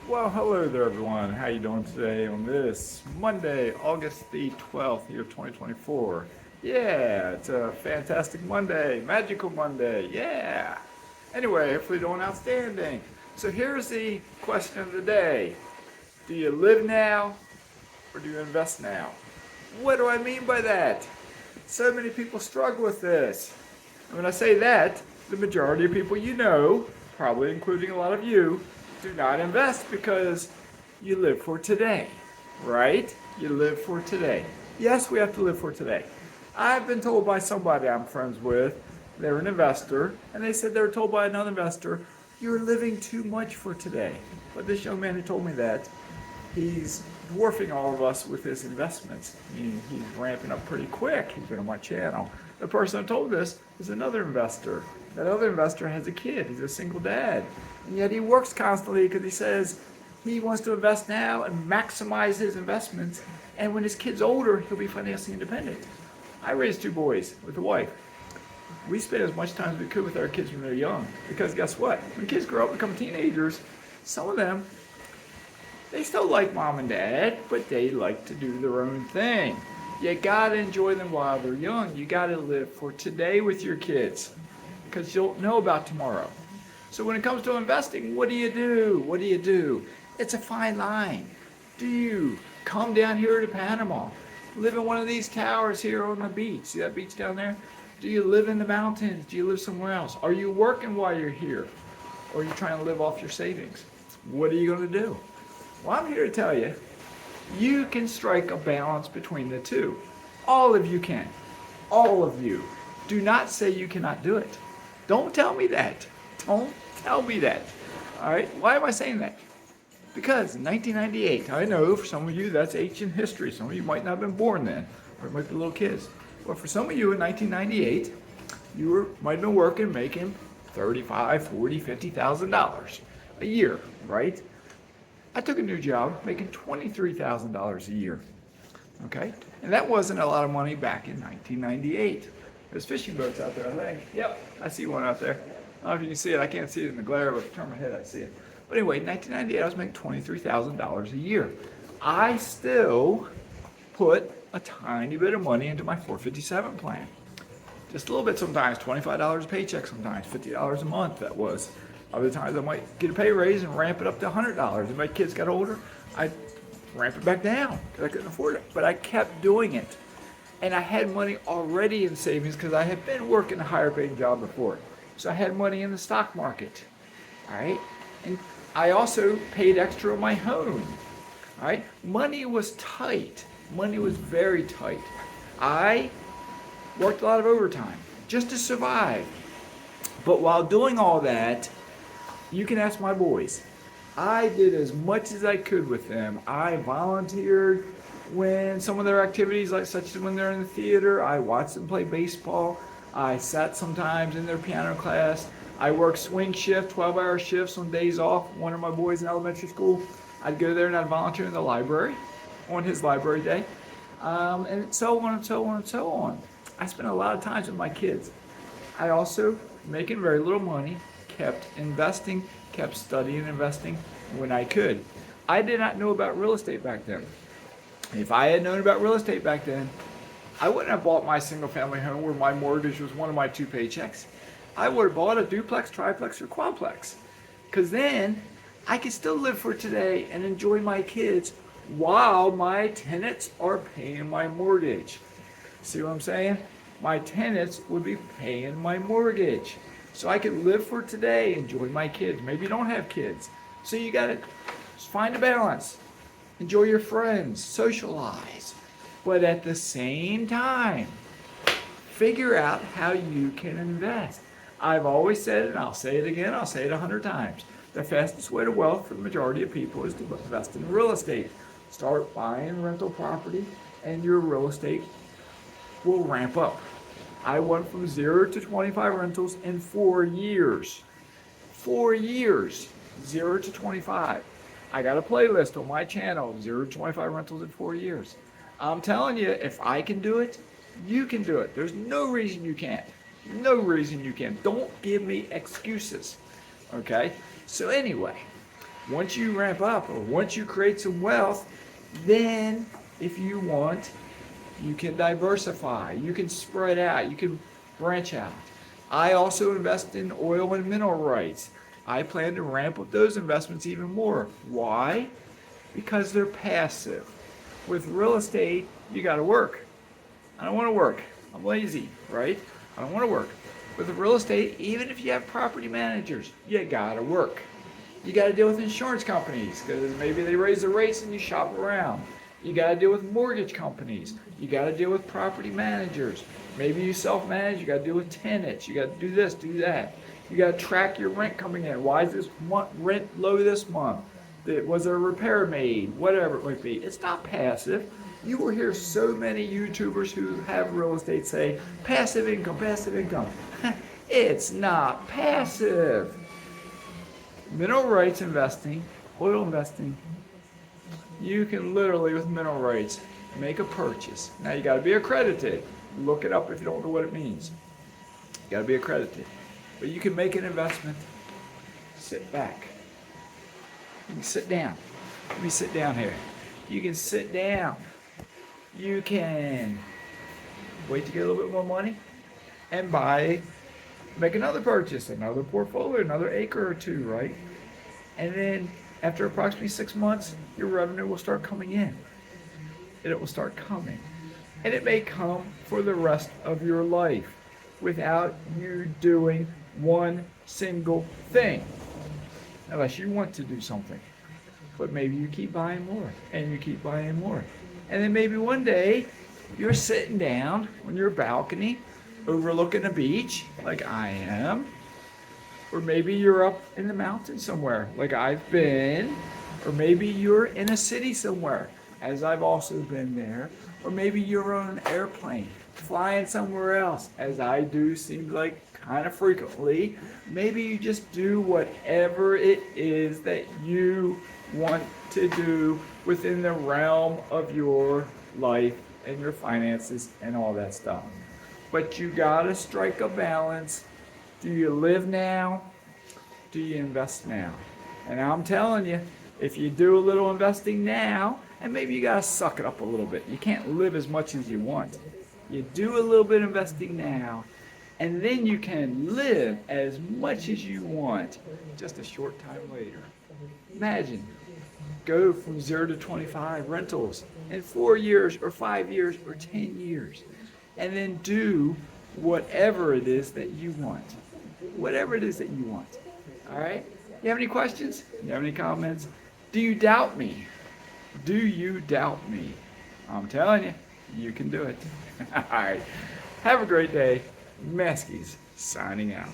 Well, hello there, everyone. How you doing today on this Monday, August the 12th, year 2024? Yeah, it's a fantastic Monday, magical Monday. Yeah. Anyway, hopefully doing outstanding. So here's the question of the day. Do you live now or do you invest now? What do I mean by that? So many people struggle with this. And when I say that, the majority of people you know, probably including a lot of you, do not invest because you live for today, right? You live for today. Yes, we have to live for today. I've been told by somebody I'm friends with, they're an investor, and they said they were told by another investor, you're living too much for today. But this young man who told me that, he's dwarfing all of us with his investments. I mean, he's ramping up pretty quick. He's been on my channel. The person who told this is another investor. That other investor has a kid. He's a single dad. And yet he works constantly because he says he wants to invest now and maximize his investments. And when his kid's older, he'll be financially independent. I raised two boys with a wife. We spent as much time as we could with our kids when they're young. Because guess what? When kids grow up and become teenagers, some of them they still like mom and dad, but they like to do their own thing. You gotta enjoy them while they're young. You gotta live for today with your kids because you don't know about tomorrow. So when it comes to investing, what do you do? What do you do? It's a fine line. Do you come down here to Panama, live in one of these towers here on the beach? See that beach down there? Do you live in the mountains? Do you live somewhere else? Are you working while you're here? Or are you trying to live off your savings? What are you going to do? Well, I'm here to tell you, you can strike a balance between the two. All of you can. All of you. Do not say you cannot do it. Don't tell me that. Don't tell me that. All right? Why am I saying that? Because in 1998, I know for some of you that's ancient history. Some of you might not have been born then, or might be little kids. But for some of you in 1998, might have been working, making $35,000, $40,000, $50,000 a year, right? I took a new job making $23,000 a year. Okay? And that wasn't a lot of money back in 1998. There's fishing boats out there, I think. Yep, I see one out there. I don't know if you can see it. I can't see it in the glare, but if I turn my head, I see it. But anyway, in 1998, I was making $23,000 a year. I still put a tiny bit of money into my 457 plan. Just a little bit sometimes, $25 a paycheck sometimes, $50 a month that was. Other times I might get a pay raise and ramp it up to $100. If my kids got older, I'd ramp it back down because I couldn't afford it. But I kept doing it. And I had money already in savings because I had been working a higher paying job before. So I had money in the stock market. All right? And I also paid extra on my home. All right? Money was tight. Money was very tight. I worked a lot of overtime just to survive. But while doing all that, you can ask my boys. I did as much as I could with them. I volunteered when some of their activities, like such as when they're in the theater. I watched them play baseball. I sat sometimes in their piano class. I worked swing shift, 12-hour shifts on days off. One of my boys in elementary school, I'd go there and I'd volunteer in the library on his library day. And so on and so on and so on. I spent a lot of time with my kids. I also, making very little money, kept investing, kept studying and investing when I could. I did not know about real estate back then. If I had known about real estate back then, I wouldn't have bought my single family home where my mortgage was one of my two paychecks. I would have bought a duplex, triplex, or quadplex. Because then I could still live for today and enjoy my kids while my tenants are paying my mortgage. See what I'm saying? My tenants would be paying my mortgage. So I could live for today, enjoy my kids. Maybe you don't have kids. So you got to find a balance. Enjoy your friends, socialize. But at the same time, figure out how you can invest. I've always said it, and I'll say it again, I'll say it 100 times. The fastest way to wealth for the majority of people is to invest in real estate. Start buying rental property, and your real estate will ramp up. I went from 0 to 25 rentals in 4 years. 4 years, 0 to 25. I got a playlist on my channel, 0 to 25 rentals in 4 years. I'm telling you, if I can do it, you can do it. There's no reason you can't. No reason you can't. Don't give me excuses. Okay? So anyway, Once you ramp up or once you create some wealth, then if you want, you can diversify, you can spread out, you can branch out. I also invest in oil and mineral rights. I plan to ramp up those investments even more. Why? Because they're passive. With real estate, you got to work. I don't want to work. I'm lazy, right? I don't want to work. With real estate, even if you have property managers, you got to work. You got to deal with insurance companies because maybe they raise the rates and you shop around. You got to deal with mortgage companies. You got to deal with property managers. Maybe you self-manage. You got to deal with tenants. You got to do this, do that. You got to track your rent coming in. Why is this rent low this month? Was there a repair made? Whatever it might be. It's not passive. You will hear so many YouTubers who have real estate say, passive income, passive income. It's not passive. Mineral rights investing, oil investing, you can literally, with mineral rights, make a purchase. Now you got to be accredited. Look it up if you don't know what it means. You got to be accredited. But you can make an investment. Sit back. You can sit down. Let me sit down here. You can sit down. You can wait to get a little bit more money and make another purchase, another portfolio, another acre or two, right? And then after approximately 6 months, your revenue will start coming in. And it will start coming. And it may come for the rest of your life without you doing one single thing. Unless you want to do something. But maybe you keep buying more and you keep buying more. And then maybe one day you're sitting down on your balcony overlooking a beach like I am. Or maybe you're up in the mountains somewhere like I've been. Or maybe you're in a city somewhere as I've also been there. Or maybe you're on an airplane flying somewhere else as I do seems like kind of frequently. Maybe you just do whatever it is that you want to do within the realm of your life and your finances and all that stuff. But you gotta strike a balance. Do you live now? Do you invest now? And I'm telling you, if you do a little investing now, and maybe you gotta suck it up a little bit. You can't live as much as you want. You do a little bit of investing now, and then you can live as much as you want just a short time later. Imagine, go from 0 to 25 rentals in 4 years or 5 years or 10 years. And then do whatever it is that you want. Whatever it is that you want. All right? You have any questions? You have any comments? Do you doubt me? Do you doubt me? I'm telling you, you can do it. All right. Have a great day. Mazskes signing out.